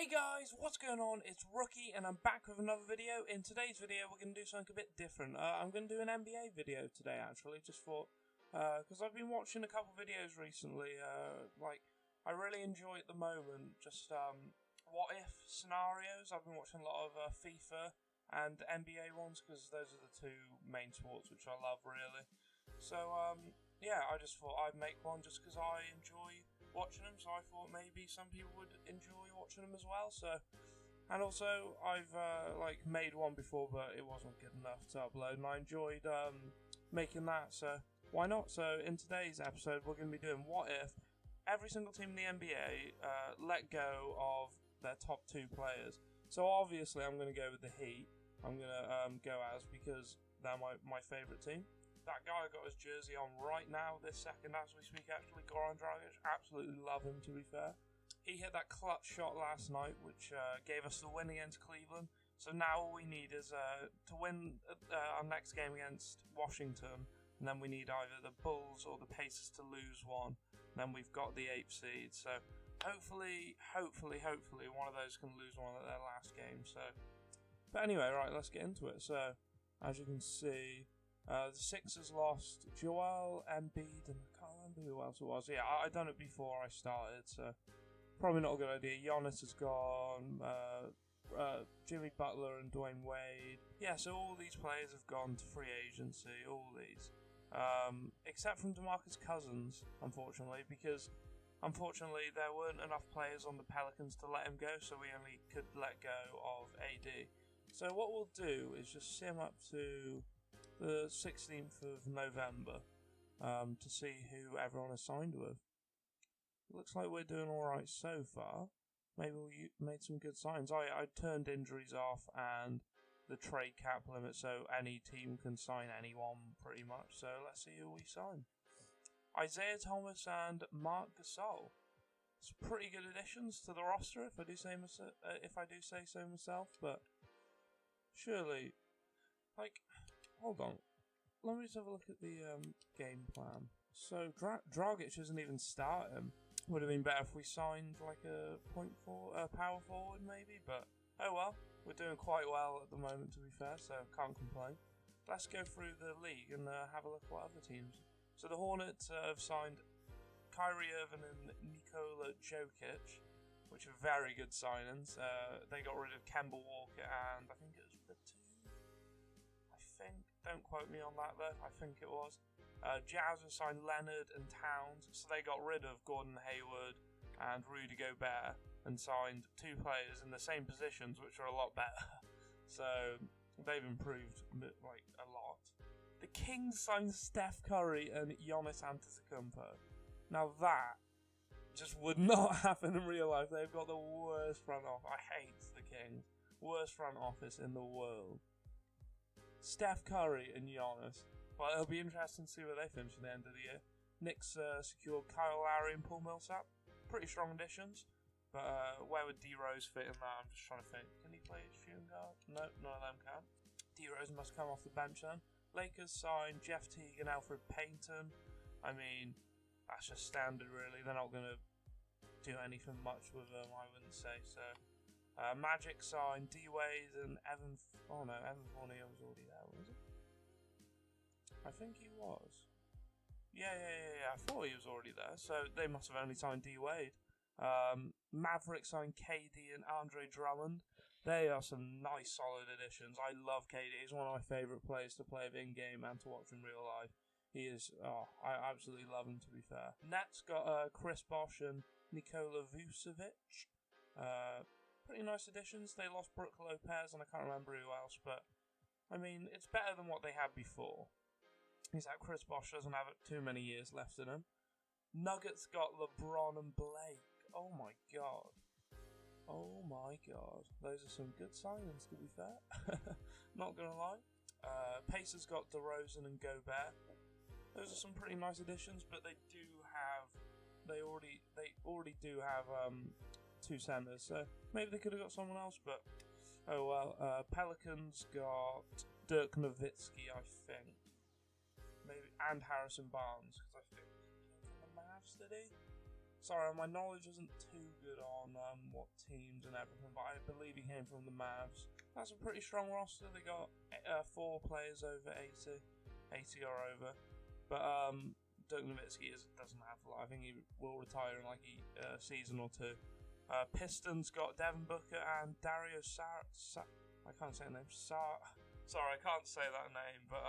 Hey guys, what's going on? It's Rookie and I'm back with another video. In today's video we're going to do something a bit different. I'm going to do an NBA video today actually, just for, because I've been watching a couple videos recently, I really enjoy at the moment, just what if scenarios. I've been watching a lot of FIFA and NBA ones because those are the two main sports which I love really. So yeah, I just thought I'd make one just because I enjoy watching them, so I thought maybe some people would enjoy watching them as well. So, and also I've made one before, but it wasn't good enough to upload, and I enjoyed making that. So why not? So in today's episode, we're going to be doing what if every single team in the NBA let go of their top two players. So obviously I'm going to go with the Heat. I'm going to go as because they're my favourite team. That guy got his jersey on right now, this second as we speak actually, Goran Dragic. Absolutely love him, to be fair. He hit that clutch shot last night, which gave us the win against Cleveland. So now all we need is to win our next game against Washington. And then we need either the Bulls or the Pacers to lose one. And then we've got the 8th seed. So hopefully one of those can lose one at their last game. So, but anyway, right, let's get into it. So, as you can see, the Sixers lost Joel Embiid, and I can't remember who else it was. Yeah, I done it before I started, so probably not a good idea. Giannis has gone, Jimmy Butler and Dwayne Wade. Yeah, so all these players have gone to free agency, all these. Except from DeMarcus Cousins, unfortunately, because unfortunately there weren't enough players on the Pelicans to let him go, so we only could let go of AD. So what we'll do is just sim up to the 16th of November to see who everyone has signed with. Looks like we're doing alright so far. Maybe we made some good signs. I turned injuries off and the trade cap limit, so any team can sign anyone pretty much. So let's see who we sign. Isaiah Thomas and Marc Gasol. It's pretty good additions to the roster if I do say so myself, but surely, hold on. Let me just have a look at the game plan. So Dragic isn't even starting. Would have been better if we signed like a power forward maybe, but oh well. We're doing quite well at the moment, to be fair, so can't complain. Let's go through the league and have a look at what other teams. So the Hornets have signed Kyrie Irving and Nikola Jokic, which are very good signings. They got rid of Kemba Walker and I think it was Batum. Don't quote me on that though, I think it was. Jazz have signed Leonard and Towns, so they got rid of Gordon Hayward and Rudy Gobert and signed two players in the same positions, which are a lot better. So they've improved a lot. The Kings signed Steph Curry and Giannis Antetokounmpo. Now that just would not happen in real life. They've got the worst front office. I hate the Kings. Worst front office in the world. Steph Curry and Giannis. Well, it'll be interesting to see where they finish at the end of the year. Knicks secured Kyle Lowry and Paul Millsap. Pretty strong additions. But where would D-Rose fit in that? I'm just trying to think. Can he play shooting guard? No, none of them can. D-Rose must come off the bench then. Lakers signed Jeff Teague and Alfred Payton. I mean, that's just standard really. They're not going to do anything much with them, I wouldn't say. So Magic signed D-Wade and Evan Fournier was already there, was it? I think he was. Yeah, I thought he was already there, so they must have only signed D-Wade. Maverick signed KD and Andre Drummond. They are some nice solid additions. I love KD. He's one of my favourite players to play with in-game and to watch in real life. He is, I absolutely love him, to be fair. Nets got Chris Bosh and Nikola Vucevic. Pretty nice additions. They lost Brook Lopez and I can't remember who else, but I mean, it's better than what they had before. Except Chris Bosh doesn't have too many years left in him. Nuggets got LeBron and Blake. Oh my god. Oh my god. Those are some good signings, to be fair. Not gonna lie. Pacers got DeRozan and Gobert. Those are some pretty nice additions, but they already do have two centers, so maybe they could have got someone else, but oh well. Pelicans got Dirk Nowitzki, I think. Maybe, and Harrison Barnes, because I think he came from the Mavs, did he? Sorry, my knowledge isn't too good on what teams and everything, but I believe he came from the Mavs. That's a pretty strong roster. They got 4 players over 80 or over. But Dirk Nowitzki doesn't have a lot. I think he will retire in like a season or 2. Pistons got Devin Booker and Dario I can't say the name. Sorry, I can't say that name. But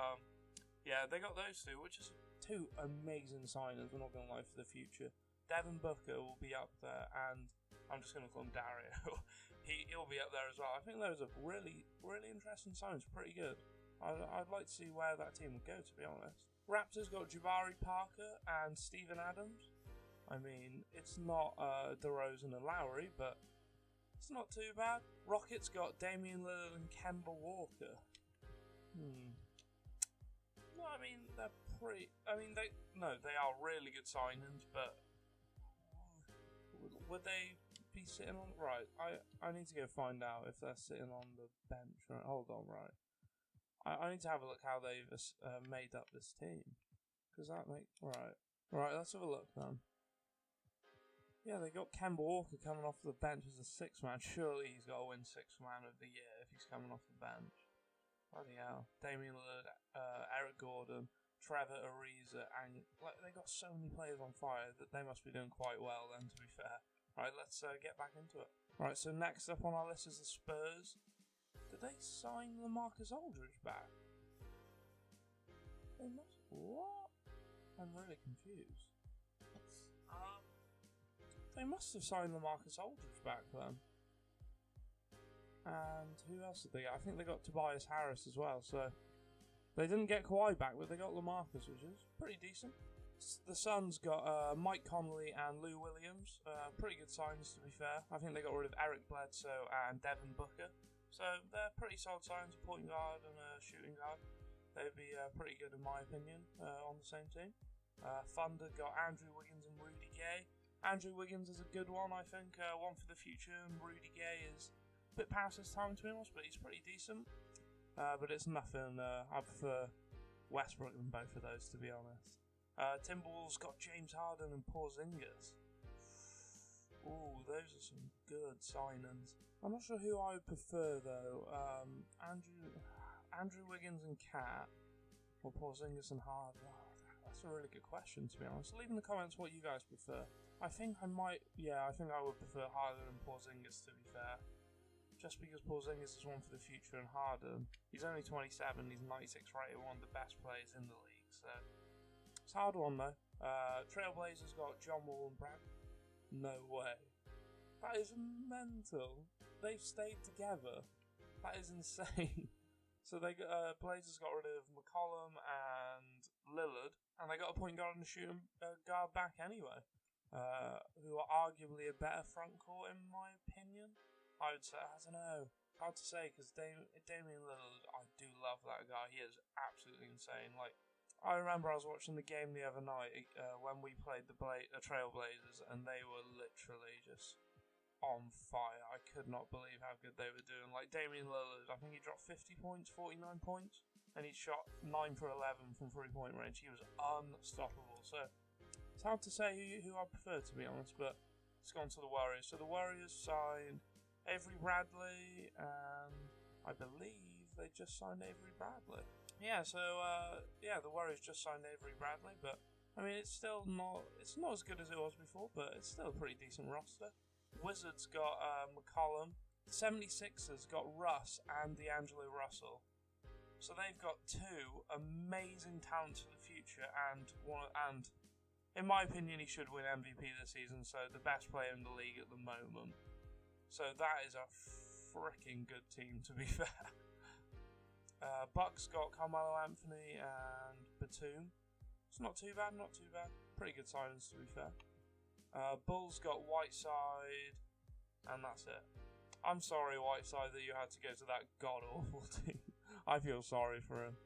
yeah, they got those 2, which is 2 amazing signings. We're not going to lie, for the future. Devin Booker will be up there, and I'm just going to call him Dario. He'll be up there as well. I think those are really, really interesting signs. Pretty good. I'd like to see where that team would go, to be honest. Raptors got Jabari Parker and Steven Adams. I mean, it's not DeRozan and Lowry, but it's not too bad. Rockets got Damian Lillard and Kemba Walker. No, I mean, they're pretty... I mean, they are really good signings, but... Would they be sitting on... Right, I need to go find out if they're sitting on the bench. Right, hold on, right. I need to have a look how they've made up this team. Because that make... Right, let's have a look then. Yeah, they got Kemba Walker coming off the bench as a 6th man. Surely he's got to win 6th man of the year if he's coming off the bench. Bloody hell. Damian Lillard, Eric Gordon, Trevor Ariza, and they got so many players on fire that they must be doing quite well then, to be fair. Right, let's get back into it. Right, so next up on our list is the Spurs. Did they sign LaMarcus Aldridge back? They must... What? I'm really confused. They must have signed LaMarcus Aldridge back then. And who else did they get? I think they got Tobias Harris as well, so... They didn't get Kawhi back, but they got LaMarcus, which is pretty decent. The Suns got Mike Conley and Lou Williams. Pretty good signs, to be fair. I think they got rid of Eric Bledsoe and Devin Booker. So they're pretty solid signs, a point guard and a shooting guard. They'd be pretty good in my opinion on the same team. Thunder got Andrew Wiggins and Rudy Gay. Andrew Wiggins is a good one, I think, one for the future, and Rudy Gay is a bit past his time, to be honest, but he's pretty decent. But it's nothing, I prefer Westbrook than both of those, to be honest. Timberwolves got James Harden and Porzingis. Ooh, those are some good signings. I'm not sure who I would prefer, though. Andrew Wiggins and Cat, or Porzingis and Harden. Oh, that's a really good question, to be honest. Leave in the comments what you guys prefer. I think I would prefer Harden and Porzingis, to be fair. Just because Porzingis is one for the future and Harden, he's only 27, he's 96 rated, one of the best players in the league, so... It's a hard one, though. Trailblazers got John Wall and Brad. No way. That is mental. They've stayed together. That is insane. So they got, Blazers got rid of McCollum and Lillard, and they got a point guard and a shooting guard back anyway. Who are arguably a better front court in my opinion. I would say, I don't know, hard to say, because Damian Lillard, I do love that guy. He is absolutely insane. Like, I remember I was watching the game the other night when we played the Trailblazers, and they were literally just on fire. I could not believe how good they were doing. Like, Damian Lillard, I think he dropped 50 points, 49 points, and he shot 9 for 11 from 3-point range. He was unstoppable. So it's hard to say who I prefer, to be honest, but it's gone to the Warriors. So the Warriors signed Avery Bradley, and I believe they just signed Avery Bradley. Yeah, so the Warriors just signed Avery Bradley, but I mean it's not as good as it was before, but it's still a pretty decent roster. Wizards got McCollum. 76ers got Russ and D'Angelo Russell. So they've got 2 amazing talents for the future, and in my opinion, he should win MVP this season. So the best player in the league at the moment. So that is a freaking good team, to be fair. Bucks got Carmelo Anthony and Batum. It's not too bad. Pretty good signings, to be fair. Bulls got Whiteside, and that's it. I'm sorry, Whiteside, that you had to go to that god-awful team. I feel sorry for him.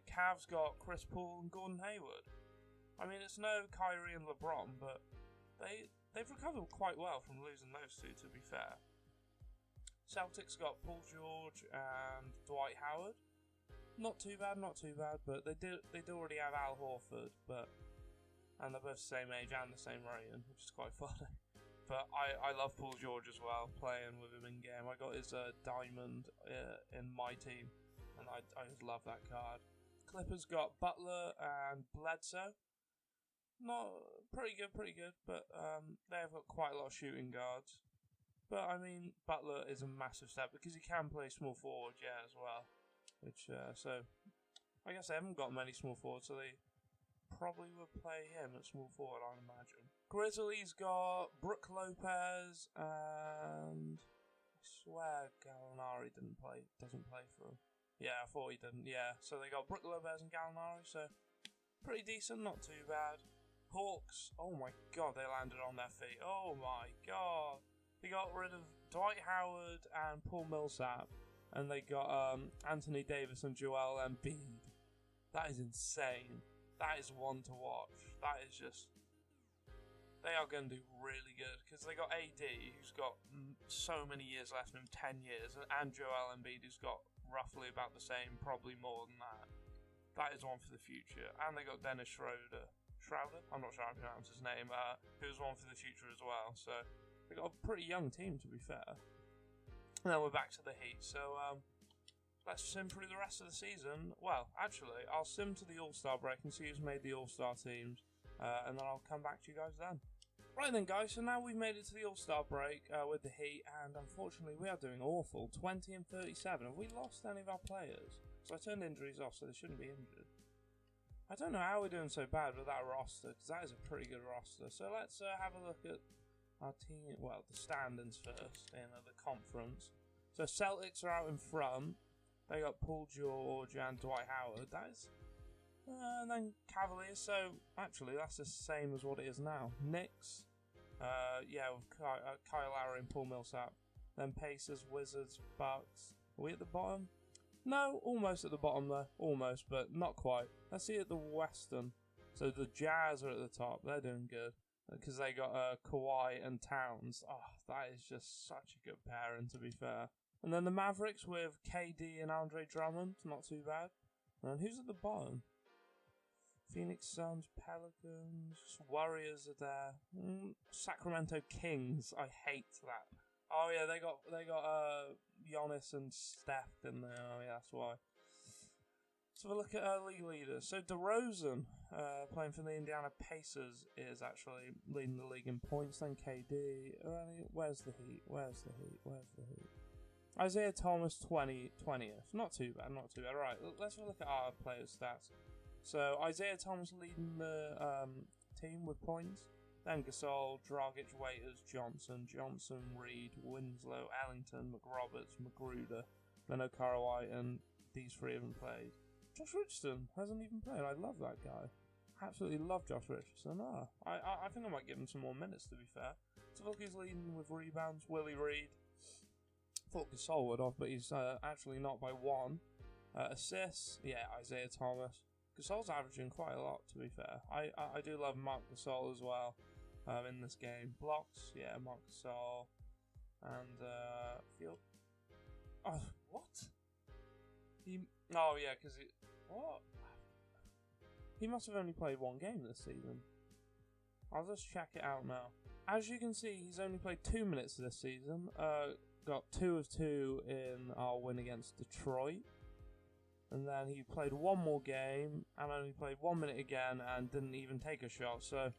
Cavs got Chris Paul and Gordon Hayward. I mean, it's no Kyrie and LeBron, but they've recovered quite well from losing those 2, to be fair. Celtics got Paul George and Dwight Howard. Not too bad, but they do already have Al Horford, but and they're both the same age and the same rating, which is quite funny. But I love Paul George as well, playing with him in game. I got his diamond in my team, and I just love that card. Clippers got Butler and Bledsoe. Not pretty good, but they've got quite a lot of shooting guards. But I mean, Butler is a massive step because he can play small forward, yeah, as well. Which so I guess they haven't got many small forwards, so they probably would play him at small forward, I'd imagine. Grizzlies got Brook Lopez and I swear Gallinari doesn't play for them. Yeah, I thought he didn't. Yeah, so they got Brook Lopez and Gallinari, so pretty decent, not too bad. Hawks, oh my god, they landed on their feet. Oh my god. They got rid of Dwight Howard and Paul Millsap, and they got Anthony Davis and Joel Embiid. That is insane. That is one to watch. That is just... They are going to do really good, because they got AD, who's got so many years left in him, 10 years, and Joel Embiid, who's got roughly about the same, probably more than that. That is one for the future. And they got Dennis Schroeder? I'm not sure how to pronounce his name, who's one for the future as well, so... They got a pretty young team, to be fair. And then we're back to the Heat. So let's sim through the rest of the season. Well, actually, I'll sim to the All-Star break and see who's made the All-Star teams. And then I'll come back to you guys then. Right then, guys. So now we've made it to the All-Star break with the Heat. And unfortunately, we are doing awful. 20 and 37. Have we lost any of our players? So I turned injuries off, so they shouldn't be injured. I don't know how we're doing so bad with that roster, because that is a pretty good roster. So let's have a look at our team, well, the standings first in the conference. So Celtics are out in front. They got Paul George and Dwight Howard. That is, and then Cavaliers. So actually, that's the same as what it is now. Knicks, yeah, with Kyle Lowry and Paul Millsap. Then Pacers, Wizards, Bucks. Are we at the bottom? No, almost at the bottom there. Almost, but not quite. Let's see at the Western. So the Jazz are at the top. They're doing good. Because they got Kawhi and Towns. Oh, that is just such a good pairing, to be fair. And then the Mavericks with KD and Andre Drummond. Not too bad. And who's at the bottom? Phoenix Suns, Pelicans, Warriors are there. Sacramento Kings. I hate that. Oh yeah, they got Giannis and Steph in there. Oh yeah, that's why. So we'll look at our league leaders. So DeRozan, playing for the Indiana Pacers, is actually leading the league in points. Then KD. Where's the Heat? Isaiah Thomas, 20th. Not too bad. Right, let's have a look at our players' stats. So Isaiah Thomas leading the team with points. Then Gasol, Dragic, Waiters, Johnson, Reed, Winslow, Ellington, McRoberts, Magruder, then Okaro, and these three haven't played. Josh Richardson hasn't even played. I love that guy. Absolutely love Josh Richardson. I think I might give him some more minutes, to be fair. So look, he's leading with rebounds. Willie Reed. Thought Gasol would have, but he's actually not by one. Assists, yeah, Isaiah Thomas. Gasol's averaging quite a lot, to be fair. I do love Marc Gasol as well in this game. Blocks, yeah, Marc Gasol. And Field. Oh, what? Oh yeah, because what? He must have only played one game this season. I'll just check it out now. As you can see, he's only played 2 minutes this season. Got 2 of 2 in our win against Detroit. And then he played one more game and only played 1 minute again and didn't even take a shot. So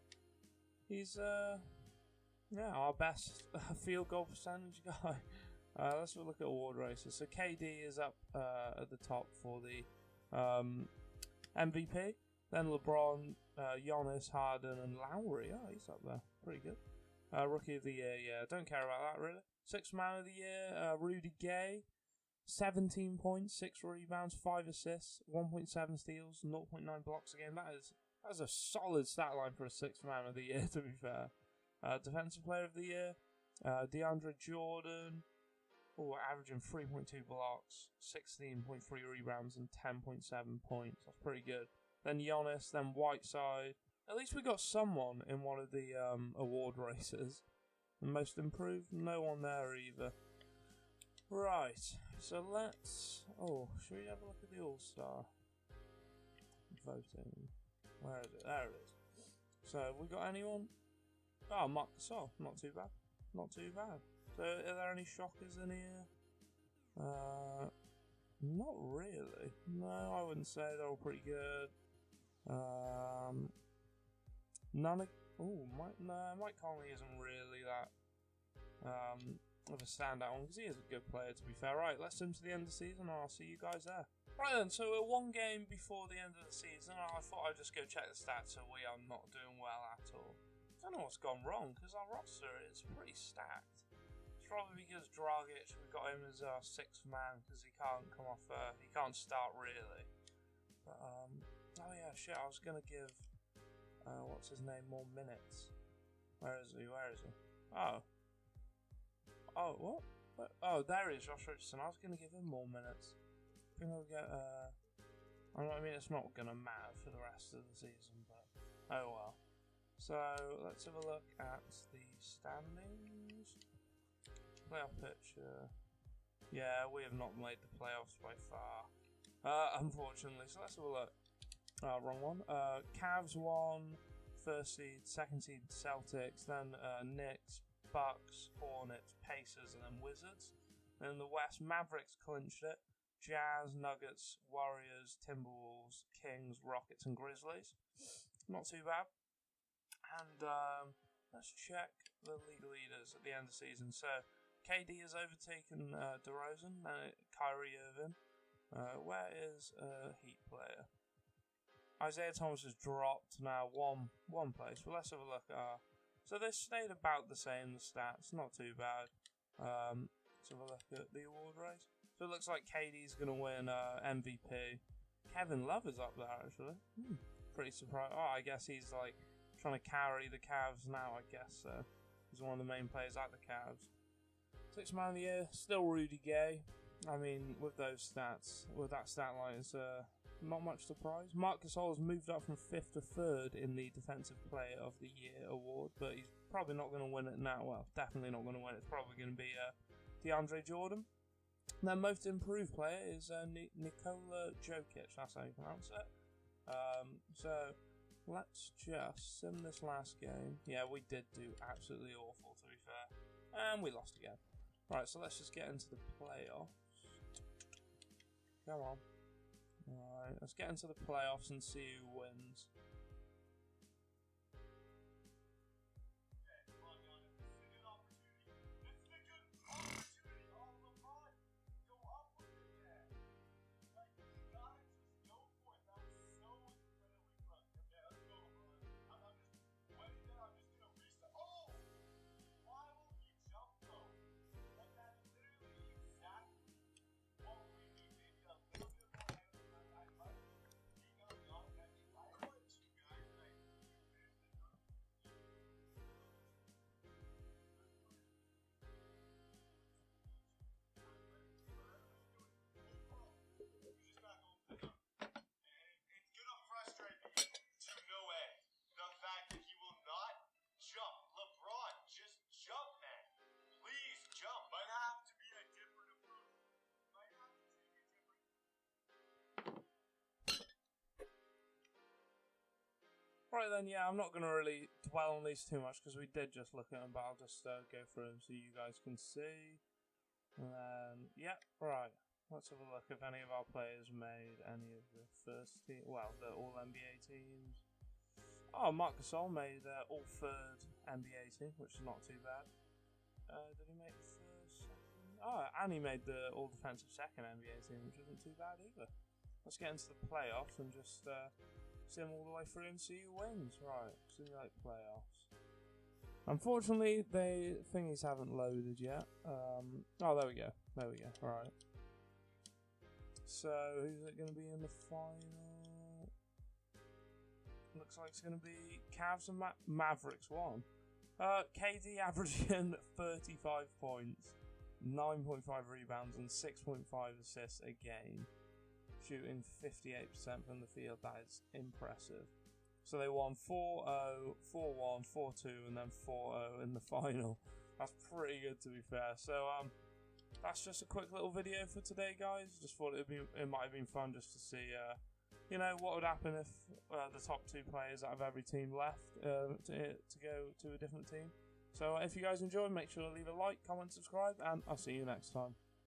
he's yeah, our best field goal percentage guy. Let's look at award races. So KD is up at the top for the MVP. Then LeBron, Giannis, Harden, and Lowry. Oh, he's up there. Pretty good. Rookie of the Year, yeah. Don't care about that, really. Sixth Man of the Year, Rudy Gay. 17 points, 6 rebounds, 5 assists, 1.7 steals, 0.9 blocks a game. That's a solid stat line for a Sixth Man of the Year, to be fair. Defensive Player of the Year, DeAndre Jordan. Averaging 3.2 blocks, 16.3 rebounds, and 10.7 points. That's pretty good. Then Giannis, then Whiteside. At least we got someone in one of the award races. The Most Improved, no one there either. Right, so let's... should we have a look at the All-Star voting? Where is it? There it is. So, we got anyone? Oh, Marc Gasol. Not too bad. Not too bad. So, are there any shockers in here? Not really. No, I wouldn't say they're all pretty good. None of... Oh, Mike Conley isn't really that of a standout one, because he is a good player, to be fair. Right, let's into the end of the season, and I'll see you guys there. Right then, so we're one game before the end of the season, and I thought I'd just go check the stats, so we are not doing well at all. I don't know what's gone wrong, because our roster is pretty stacked. It's probably because Dragic, we got him as our 6th man, because he can't come off, he can't start really. But, oh yeah, shit, I was going to give, what's his name, more minutes. Where is he? Oh. Oh, what? Oh, there he is, Josh Richardson. I was going to give him more minutes. I think I'll get, I mean, it's not going to matter for the rest of the season, but oh well. So, let's have a look at the standings. Playoff picture. Yeah, we have not made the playoffs by far. Unfortunately, so let's have a look. Wrong one. Cavs won, 1st seed, 2nd seed Celtics, then Knicks, Bucks, Hornets, Pacers, and then Wizards. Then in the West, Mavericks clinched it. Jazz, Nuggets, Warriors, Timberwolves, Kings, Rockets, and Grizzlies. Not too bad. And let's check the league leaders at the end of the season. So KD has overtaken DeRozan, Kyrie Irving. Where is a Heat player? Isaiah Thomas has dropped now one place. But let's have a look at so they stayed about the same, the stats, not too bad. Let's have a look at the award race. So it looks like KD's going to win MVP. Kevin Love is up there, actually. Pretty surprised. Oh, I guess he's like trying to carry the Cavs now, I guess. So he's one of the main players at the Cavs. 6th man of the year, still Rudy Gay. I mean, with those stats, with that stat line, it's not much surprise. Marc Gasol has moved up from 5th to 3rd in the Defensive Player of the Year award, but he's probably not going to win it now. Well, definitely not going to win it. It's probably going to be DeAndre Jordan. And then most improved player is Nikola Jokic. That's how you pronounce it. So let's just sim this last game. Yeah, we did do absolutely awful, to be fair, and we lost again. Right, so let's just get into the playoffs. Come on. Alright, let's get into the playoffs and see who wins. Right then, yeah, I'm not going to really dwell on these too much because we did just look at them, but I'll just go through them so you guys can see. And then, yeah, right. Let's have a look if any of our players made any of the first team, well, the All-NBA teams. Oh, Marc Gasol made All-Third NBA team, which is not too bad. Did he make the first, second? Oh, and he made the All-Defensive Second NBA team, which isn't too bad either. Let's get into the playoffs and just sim all the way through and see who wins. Right, simulate playoffs. Unfortunately, the thingies haven't loaded yet. Oh, there we go. There we go. Right. So, who's it going to be in the final? Looks like it's going to be Cavs and Mavericks 1. KD averaging 35 points, 9.5 rebounds, and 6.5 assists a game. Shooting 58% from the field. That is impressive. So they won 4-0, 4-1, 4-2, and then 4-0 in the final. That's pretty good, to be fair. So that's just a quick little video for today, guys. Just thought it might have been fun just to see you know, what would happen if the top 2 players out of every team left to go to a different team. So if you guys enjoyed, make sure to leave a like, comment, subscribe, and I'll see you next time.